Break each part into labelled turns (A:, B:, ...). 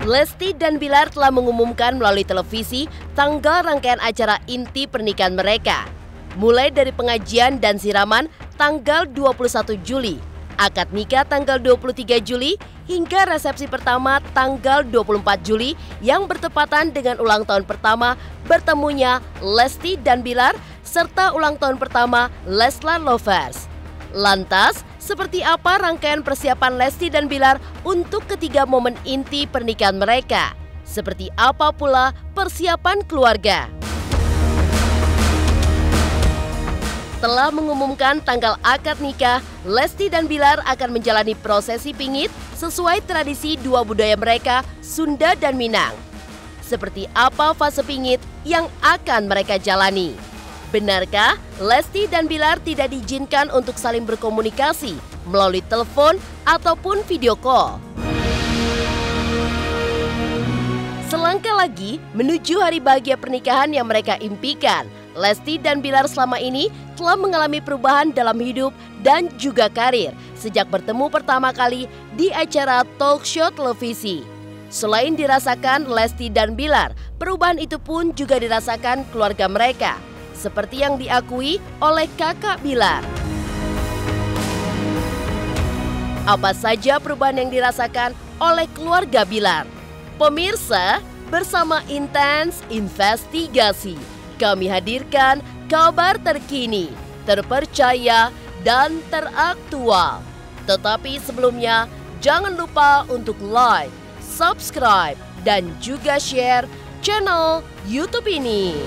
A: Lesti dan Bilar telah mengumumkan melalui televisi tanggal rangkaian acara inti pernikahan mereka. Mulai dari pengajian dan siraman tanggal 21 Juli, akad nikah tanggal 23 Juli, hingga resepsi pertama tanggal 24 Juli yang bertepatan dengan ulang tahun pertama bertemunya Lesti dan Bilar serta ulang tahun pertama Leslar Lovers. Lantas, seperti apa rangkaian persiapan Lesti dan Bilar untuk ketiga momen inti pernikahan mereka? Seperti apa pula persiapan keluarga? Telah mengumumkan tanggal akad nikah, Lesti dan Bilar akan menjalani prosesi pingit sesuai tradisi dua budaya mereka, Sunda dan Minang. Seperti apa fase pingit yang akan mereka jalani? Benarkah Lesti dan Bilar tidak diizinkan untuk saling berkomunikasi melalui telepon ataupun video call? Selangkah lagi menuju hari bahagia pernikahan yang mereka impikan, Lesti dan Bilar selama ini telah mengalami perubahan dalam hidup dan juga karir sejak bertemu pertama kali di acara talk show televisi. Selain dirasakan Lesti dan Bilar, perubahan itu pun juga dirasakan keluarga mereka, seperti yang diakui oleh kakak Bilar. Apa saja perubahan yang dirasakan oleh keluarga Bilar? Pemirsa, bersama Intens Investigasi, kami hadirkan kabar terkini, terpercaya, dan teraktual. Tetapi sebelumnya, jangan lupa untuk like, subscribe, dan juga share channel YouTube ini.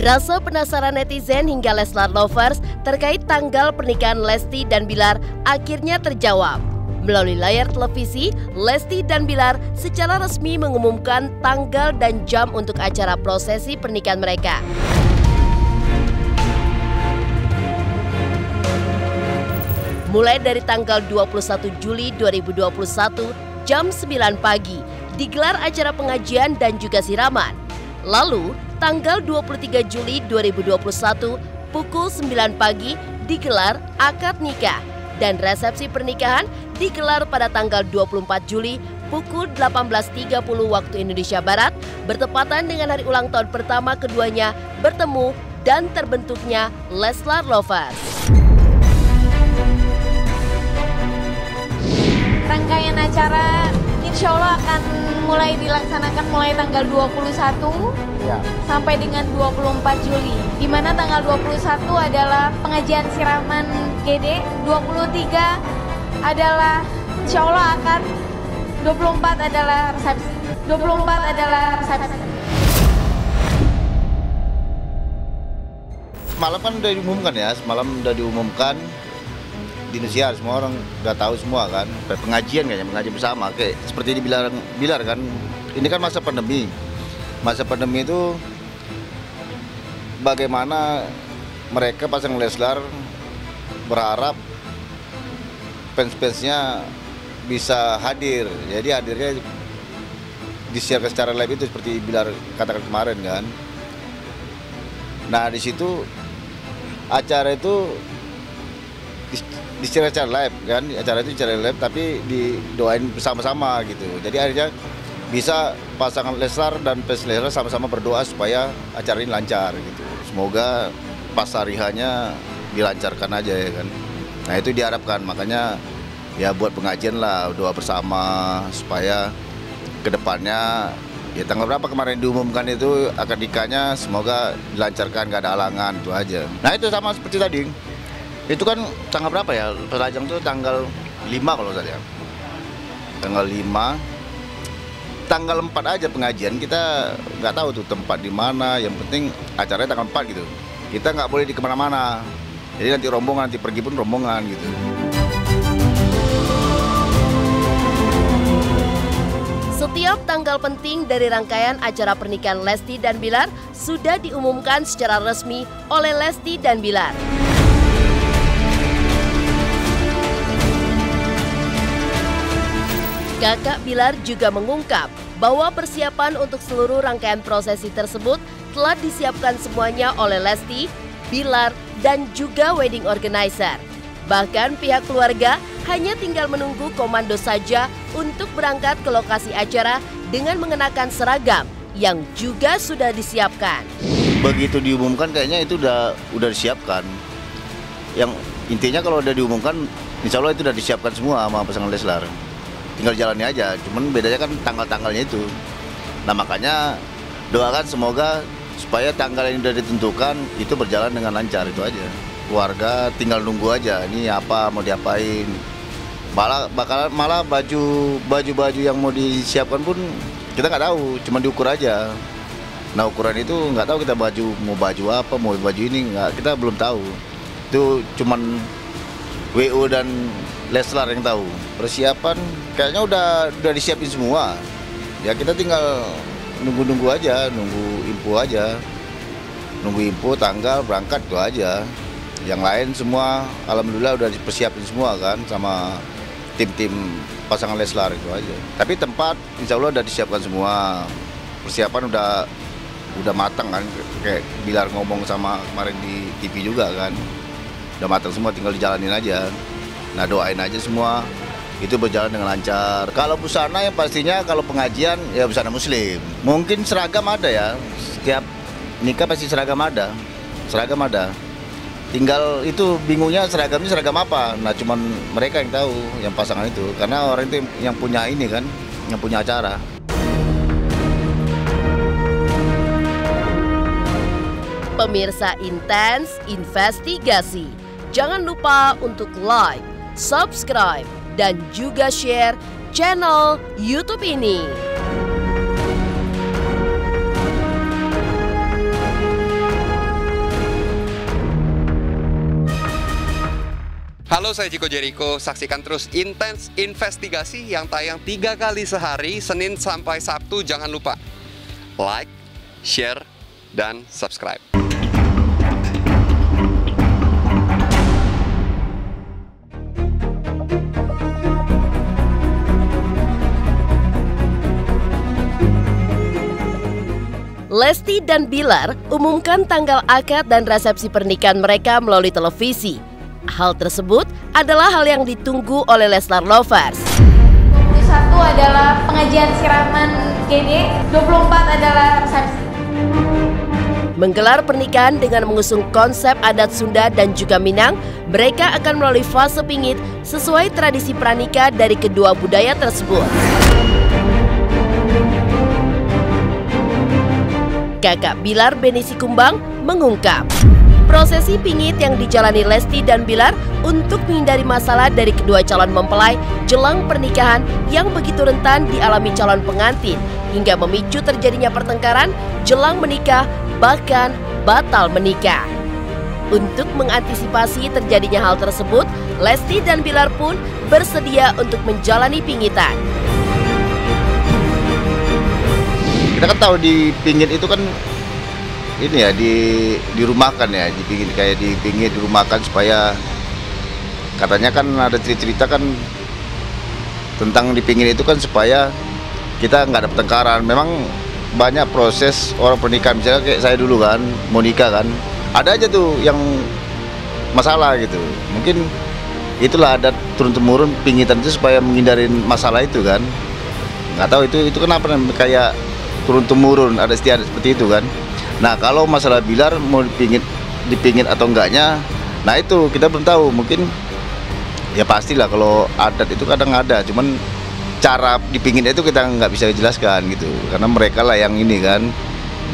A: Rasa penasaran netizen hingga Leslar Lovers terkait tanggal pernikahan Lesti dan Bilar akhirnya terjawab. Melalui layar televisi, Lesti dan Bilar secara resmi mengumumkan tanggal dan jam untuk acara prosesi pernikahan mereka. Mulai dari tanggal 21 Juli 2021 jam 9 pagi digelar acara pengajian dan juga siraman. Lalu, tanggal 23 Juli 2021 pukul 9 pagi digelar akad nikah dan resepsi pernikahan digelar pada tanggal 24 Juli pukul 18.30 waktu Indonesia Barat bertepatan dengan hari ulang tahun pertama keduanya bertemu dan terbentuknya Leslar Lovers.
B: Rangkaian acara insya Allah akan mulai dilaksanakan mulai tanggal 21 sampai dengan 24 Juli. Di mana tanggal 21 adalah pengajian siraman GD, 23 adalah insya Allah akad, 24 adalah resepsi. 24 adalah resepsi.
C: Semalam kan udah diumumkan ya, semalam udah diumumkan di Indonesia, semua orang udah tahu semua kan. Pengajian kayaknya, pengajian bersama kayak seperti Bilar kan. Ini kan masa pandemi. Masa pandemi itu bagaimana mereka pasang Leslar berharap fans-fansnya bisa hadir. Jadi hadirnya disiarkan secara live itu seperti Bilar katakan kemarin kan. Nah, di situ acara itu disiarkan secara live kan, acara itu secara live tapi didoain bersama-sama gitu. Jadi akhirnya bisa pasangan Leslar dan fans Leslar sama-sama berdoa supaya acara ini lancar gitu. Semoga pas hari hanya dilancarkan aja ya kan. Nah, itu diharapkan, makanya ya buat pengajian lah, doa bersama supaya kedepannya ya tanggal berapa kemarin diumumkan itu akad nikahnya semoga dilancarkan, gak ada halangan, itu aja. Nah, itu sama seperti tadi. Itu kan tanggal berapa ya? Perajang tuh tanggal 5 kalau saya. Tanggal 5. Tanggal 4 aja pengajian, kita nggak tahu tuh tempat di mana. Yang penting acaranya tanggal 4 gitu. Kita nggak boleh di kemana-mana. Jadi nanti rombongan, nanti pergi pun rombongan gitu.
A: Setiap tanggal penting dari rangkaian acara pernikahan Lesti dan Bilar sudah diumumkan secara resmi oleh Lesti dan Bilar. Kakak Bilar juga mengungkap bahwa persiapan untuk seluruh rangkaian prosesi tersebut telah disiapkan semuanya oleh Lesti, Bilar, dan juga wedding organizer. Bahkan pihak keluarga hanya tinggal menunggu komando saja untuk berangkat ke lokasi acara dengan mengenakan seragam yang juga sudah disiapkan.
C: Begitu diumumkan kayaknya itu udah disiapkan. Yang intinya kalau udah diumumkan, insya Allah itu udah disiapkan semua sama pasangan Leslar. Tinggal jalani aja, cuman bedanya kan tanggal-tanggalnya itu. Nah makanya doakan semoga supaya tanggal yang sudah ditentukan itu berjalan dengan lancar, itu aja. Keluarga tinggal nunggu aja, ini apa mau diapain. Malah baju yang mau disiapkan pun kita nggak tahu, cuma diukur aja. Nah ukuran itu nggak tahu kita mau baju apa, mau baju ini nggak, kita belum tahu. Itu cuman WO dan Leslar yang tahu. Persiapan kayaknya udah disiapin semua. Ya kita tinggal nunggu aja, nunggu info aja. Nunggu info tanggal berangkat itu aja. Yang lain semua alhamdulillah udah dipersiapin semua kan sama tim-tim pasangan Leslar itu aja. Tapi tempat insya Allah udah disiapkan semua. Persiapan udah matang kan, kayak Bilar ngomong sama kemarin di TV juga kan. Udah matang semua, tinggal dijalanin aja. Nah doain aja semua itu berjalan dengan lancar. Kalau busana yang pastinya kalau pengajian ya busana muslim. Mungkin seragam ada ya, setiap nikah pasti seragam ada. Tinggal itu bingungnya seragamnya seragam apa. Nah cuman mereka yang tahu, yang pasangan itu. Karena orang itu yang punya ini kan, yang punya acara.
A: Pemirsa Intens Investigasi, jangan lupa untuk like, subscribe, dan juga share channel YouTube ini.
D: Halo, saya Chico Jericho. Saksikan terus Intens Investigasi yang tayang 3 kali sehari, Senin sampai Sabtu. Jangan lupa like, share, dan subscribe.
A: Lesti dan Bilar umumkan tanggal akad dan resepsi pernikahan mereka melalui televisi. Hal tersebut adalah hal yang ditunggu oleh Leslar Lovers.
B: 21 adalah pengajian siraman GD, 24 adalah resepsi.
A: Menggelar pernikahan dengan mengusung konsep adat Sunda dan juga Minang, mereka akan melalui fase pingit sesuai tradisi pranikah dari kedua budaya tersebut. Kakak Bilar Beni Sikumbang mengungkap, prosesi pingit yang dijalani Lesti dan Bilar untuk menghindari masalah dari kedua calon mempelai jelang pernikahan yang begitu rentan dialami calon pengantin hingga memicu terjadinya pertengkaran jelang menikah bahkan batal menikah. Untuk mengantisipasi terjadinya hal tersebut, Lesti dan Bilar pun bersedia untuk menjalani pingitan.
C: Kita kan tahu di pingit itu kan ini ya dirumahkan ya, dipingit dirumahkan supaya katanya kan ada cerita kan tentang dipingit itu kan supaya kita nggak ada pertengkaran. Memang banyak proses orang pernikahan, misalnya kayak saya dulu kan mau nikah kan ada aja tuh yang masalah gitu. Mungkin itulah ada turun-temurun pingitan itu supaya menghindarin masalah itu kan. Nggak tahu itu kenapa kayak turun-temurun ada istiadat seperti itu kan. Nah kalau masalah Bilar mau dipingit atau enggaknya, nah itu kita belum tahu. Mungkin ya pastilah kalau adat itu kadang ada, cuman cara dipingit itu kita nggak bisa jelaskan gitu, karena mereka lah yang ini kan,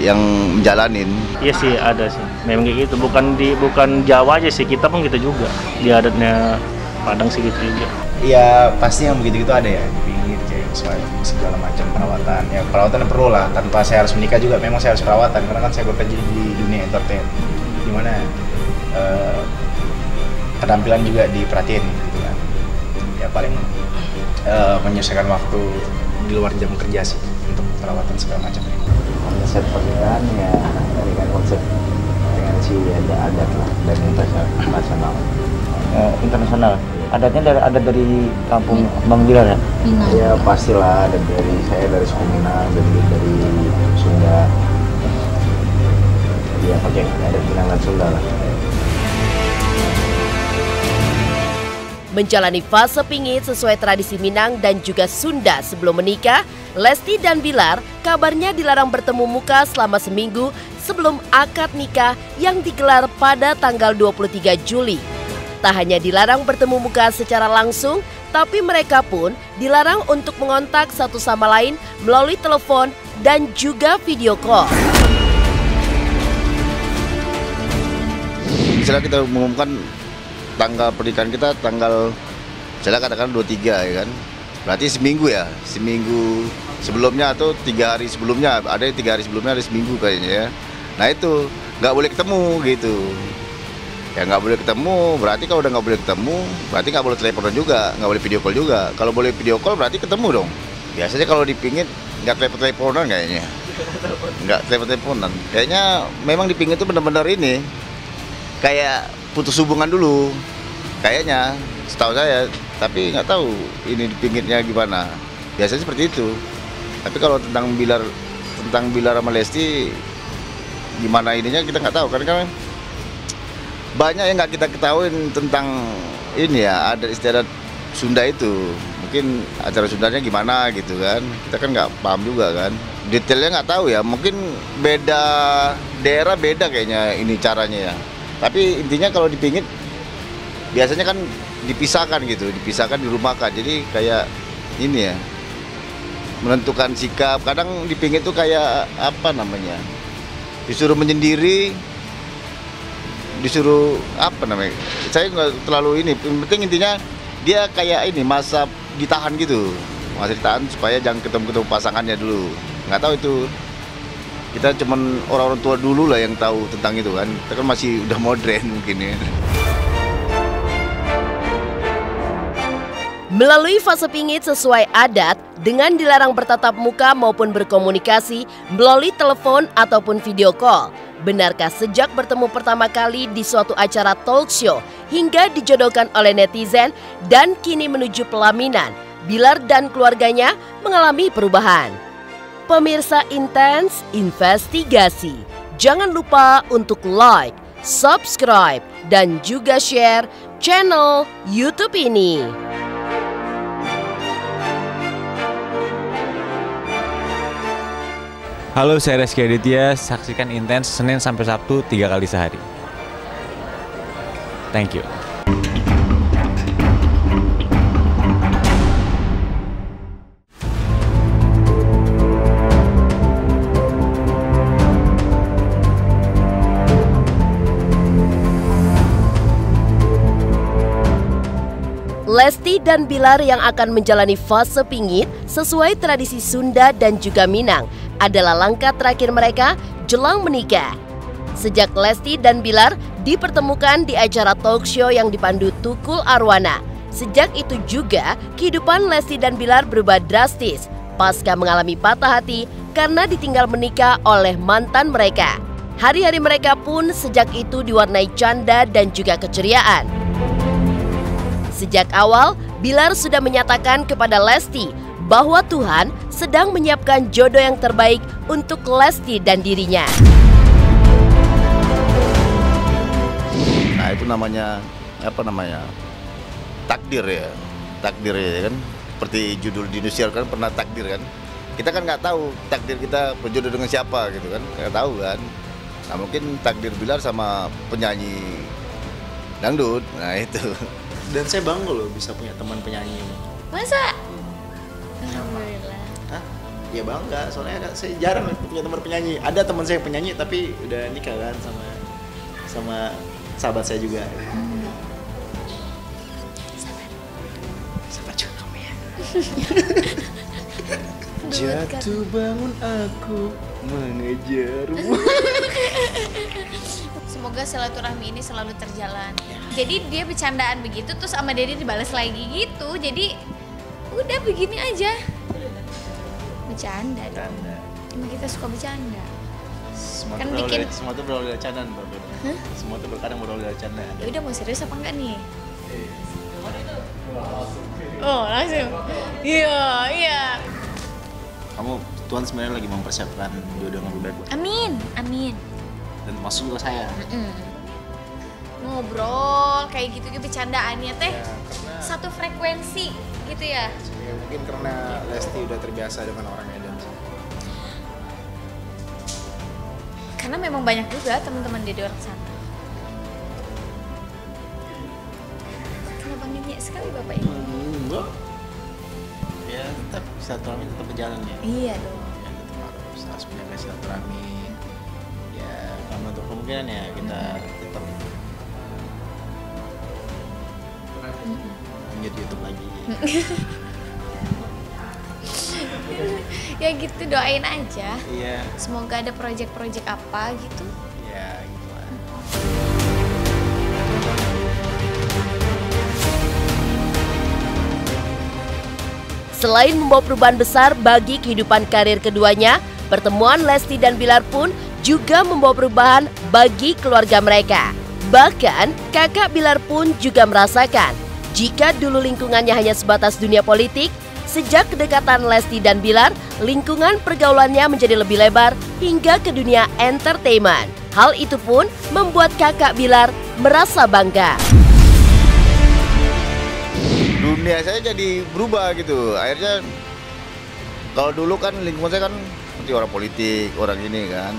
C: yang menjalanin. Iya
E: sih ada sih, memang kayak gitu. Bukan Jawa aja sih, kita pun gitu juga. Di adatnya Padang sih gitu juga.
F: Iya pasti yang begitu-gitu ada ya, dipingit segala macam perawatan. Ya perawatan perlu lah, tanpa saya harus menikah juga memang saya harus perawatan, karena kan saya bekerja di dunia entertain, dimana ketampilan juga diperhatiin gitu kan. Ya paling menyelesaikan waktu di luar jam kerja sih untuk perawatan segala macam.
G: Konsep pernikahan ya dengan konsep dengan si adat lah dan internasional. Internasional. Adatnya dari kampung Bang Bilar ya?
B: Minang.
G: Ya pastilah ada dari suku Minang, dari Sunda. Dia pakai adat Minang dan Sunda lah.
A: Menjalani fase pingit sesuai tradisi Minang dan juga Sunda sebelum menikah, Lesti dan Bilar kabarnya dilarang bertemu muka selama seminggu sebelum akad nikah yang digelar pada tanggal 23 Juli. Tak hanya dilarang bertemu muka secara langsung, tapi mereka pun dilarang untuk mengontak satu sama lain melalui telepon dan juga video call.
C: Misalnya kita mengumumkan tanggal pernikahan kita tanggal, misalnya katakan 23 ya kan, berarti seminggu sebelumnya atau 3 hari sebelumnya, ada 3 hari sebelumnya, ada seminggu kayaknya ya. Nah itu nggak boleh ketemu gitu. Ya nggak boleh ketemu, berarti kalau udah nggak boleh ketemu, berarti nggak boleh teleponan juga, nggak boleh video call juga. Kalau boleh video call berarti ketemu dong. Biasanya kalau dipingit nggak teleponan kayaknya, nggak teleponan. Kayaknya memang dipingit itu benar-benar ini, kayak putus hubungan dulu, kayaknya, setahu saya. Tapi nggak tahu ini dipingitnya gimana. Biasanya seperti itu. Tapi kalau tentang Bilar sama Lesti, gimana ininya kita nggak tahu kan banyak yang nggak kita ketahuin tentang ini ya, adat istiadat Sunda itu. Mungkin acara Sundanya gimana gitu kan, kita kan nggak paham juga kan, detailnya nggak tahu ya. Mungkin beda daerah beda kayaknya ini caranya ya. Tapi intinya kalau dipingit biasanya kan dipisahkan gitu, dipisahkan di rumah kan. Jadi kayak ini ya, menentukan sikap. Kadang dipingit tuh kayak apa namanya, disuruh menyendiri, disuruh apa namanya, saya nggak terlalu ini. Yang penting intinya dia kayak ini, masa ditahan gitu, masa ditahan supaya jangan ketemu pasangannya dulu. Nggak tahu itu, kita cuman orang-orang tua dulu lah yang tahu tentang itu kan. Kita kan masih udah modern mungkin ya.
A: Melalui fase pingit sesuai adat dengan dilarang bertatap muka maupun berkomunikasi melalui telepon ataupun video call. Benarkah sejak bertemu pertama kali di suatu acara talk show hingga dijodohkan oleh netizen dan kini menuju pelaminan, Bilar dan keluarganya mengalami perubahan? Pemirsa Intens Investigasi, jangan lupa untuk like, subscribe, dan juga share channel YouTube ini.
H: Halo, saya Reski Aditya. Saksikan Intens Senin sampai Sabtu 3 kali sehari. Thank you.
A: Lesti dan Bilar yang akan menjalani fase pingit sesuai tradisi Sunda dan juga Minang adalah langkah terakhir mereka jelang menikah. Sejak Lesti dan Bilar dipertemukan di acara talk show yang dipandu Tukul Arwana, sejak itu juga kehidupan Lesti dan Bilar berubah drastis pasca mengalami patah hati karena ditinggal menikah oleh mantan mereka. Hari-hari mereka pun sejak itu diwarnai canda dan juga keceriaan. Sejak awal, Bilar sudah menyatakan kepada Lesti bahwa Tuhan sedang menyiapkan jodoh yang terbaik untuk Lesti dan dirinya.
C: Nah itu namanya apa namanya, takdir ya kan, seperti judul di Indonesia kan pernah takdir kan. Kita kan nggak tahu takdir kita berjodoh dengan siapa gitu kan, nggak tahu kan. Nah mungkin takdir Bilar sama penyanyi dangdut, nah itu.
F: Dan saya bangga loh bisa punya teman penyanyi ini.
B: Masa? Alhamdulillah.
F: Hah? Ya bangga, soalnya saya jarang punya teman penyanyi. Ada teman saya penyanyi tapi udah nikah kan sama sahabat saya juga. Sahabat juga kamu ya. Jatuh bangun aku mengejarmu.
B: Semoga silaturahmi ini selalu terjalan. Jadi dia bercandaan begitu terus sama Dedi dibalas lagi gitu. Jadi udah begini aja. bercanda dong. Emang kita suka bercanda.
F: Semua
B: Kan
F: tuh
B: bikin-
F: semua tuh berawal dari candaan, Mbak. Semua tuh kadang berawal dari candaan.
B: Ya udah, mau serius apa enggak nih? Oh, langsung. Iya.
F: Kamu, Tuhan sebenarnya lagi mempersiapkan jodoh yang lebih baik buat
B: Amin.
F: dan masuk ke saya.
B: Ngobrol kayak gitu bercandaannya teh
F: Ya, karena
B: satu frekuensi gitu ya.
F: ya, mungkin karena Lesti udah terbiasa dengan orang Medan.
B: Karena memang banyak juga teman-teman dia di orang sana. Kenapa ngenyek sekali Bapak ini?
F: Enggak. Ya tetap silaturahmi tetap berjalan ya.
B: Iya dong.
F: Ya tetap harus menjaga silaturahmi. Ya karena untuk kemungkinan ya kita tetap lanjut YouTube lagi.
B: Ya gitu, doain aja.
F: Iya.
B: Semoga ada proyek-proyek apa gitu.
F: Ya gitu lah.
A: Selain membawa perubahan besar bagi kehidupan karir keduanya, pertemuan Lesti dan Bilar pun juga membawa perubahan bagi keluarga mereka. Bahkan, kakak Bilar pun juga merasakan jika dulu lingkungannya hanya sebatas dunia politik, sejak kedekatan Lesti dan Bilar, lingkungan pergaulannya menjadi lebih lebar hingga ke dunia entertainment. Hal itu pun membuat kakak Bilar merasa bangga.
C: Dunia saya jadi berubah gitu. Akhirnya kalau dulu kan lingkungan saya kan seperti orang politik, orang ini kan.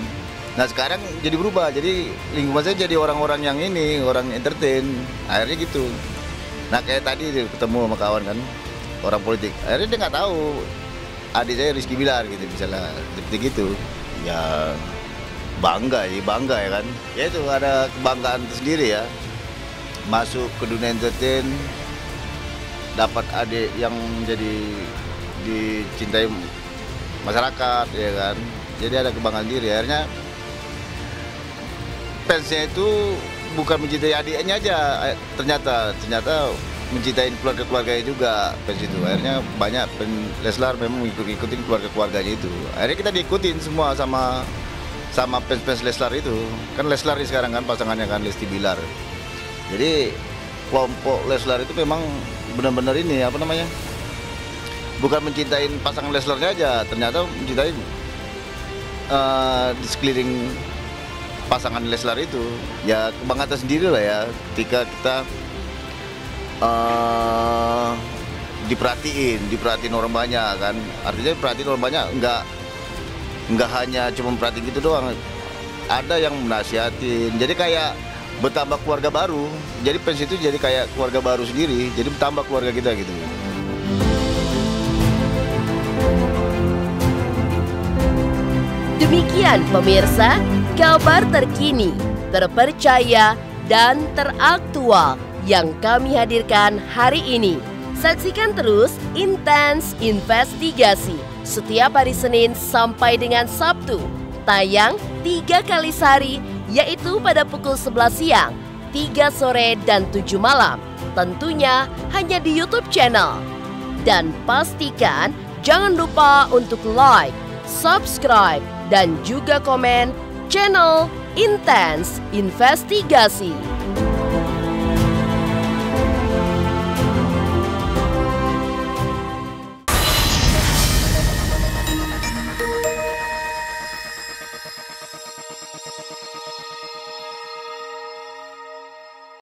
C: Nah sekarang jadi berubah. Jadi lingkungan saya jadi orang-orang yang ini, orang entertain. Akhirnya gitu. Nah kayak tadi ketemu sama kawan kan, orang politik. Akhirnya dia nggak tahu adik saya Rizky Bilar gitu misalnya, seperti gitu. Ya bangga ya kan. Ya itu ada kebanggaan tersendiri ya. Masuk ke dunia entertain, dapat adik yang jadi dicintai masyarakat ya kan. Jadi ada kebanggaan diri. Akhirnya fansnya itu bukan mencintai adiknya aja, ternyata mencintai keluarga-keluarganya juga fans itu. Akhirnya banyak Leslar memang ngikutin keluarga-keluarganya itu. Akhirnya kita diikutin semua sama fans Leslar itu. Kan Leslar sekarang kan pasangannya kan Lesti Bilar. Jadi kelompok Leslar itu memang benar-benar ini apa namanya? Bukan mencintai pasangan Leslarnya aja, ternyata mencintai di sekeliling pasangan Leslar itu. Ya kebanggaan sendiri lah ya ketika kita diperhatiin orang banyak kan. Artinya perhatiin orang banyak nggak hanya cuma perhatiin gitu doang. Ada yang menasihatin. Jadi kayak bertambah keluarga baru. Jadi fans itu jadi kayak keluarga baru sendiri. Jadi bertambah keluarga kita gitu.
A: Demikian pemirsa, kabar terkini, terpercaya, dan teraktual yang kami hadirkan hari ini. Saksikan terus Intens Investigasi setiap hari Senin sampai dengan Sabtu. Tayang 3 kali sehari, yaitu pada pukul 11 siang, 3 sore, dan 7 malam. Tentunya hanya di YouTube channel. Dan pastikan jangan lupa untuk like, subscribe, dan juga komen channel Intens Investigasi.